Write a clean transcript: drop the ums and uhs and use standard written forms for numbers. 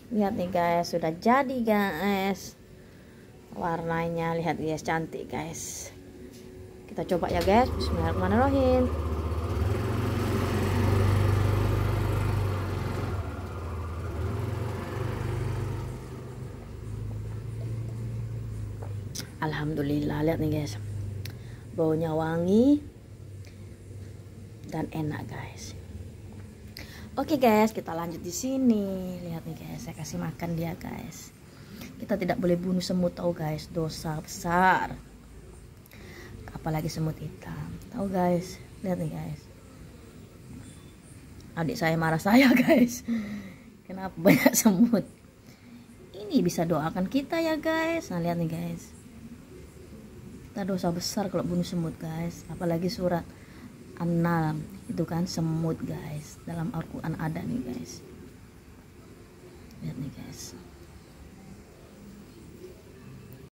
Lihat nih guys, sudah jadi guys. Warnanya lihat guys, cantik guys. Kita coba ya guys. Bismillahirrahmanirrahim. Alhamdulillah, lihat nih guys. Baunya wangi dan enak guys. Oke guys, kita lanjut di sini. Lihat nih guys, saya kasih makan dia guys. Kita tidak boleh bunuh semut tahu guys, dosa besar. Apalagi semut hitam. Tahu guys, lihat nih guys. Adik saya marah saya guys. Kenapa banyak semut? Ini bisa doakan kita ya guys. Nah, lihat nih guys. Kita dosa besar kalau bunuh semut guys. Apalagi surat An-Naml itu kan semut guys, dalam Al-Quran ada nih guys. Lihat nih guys.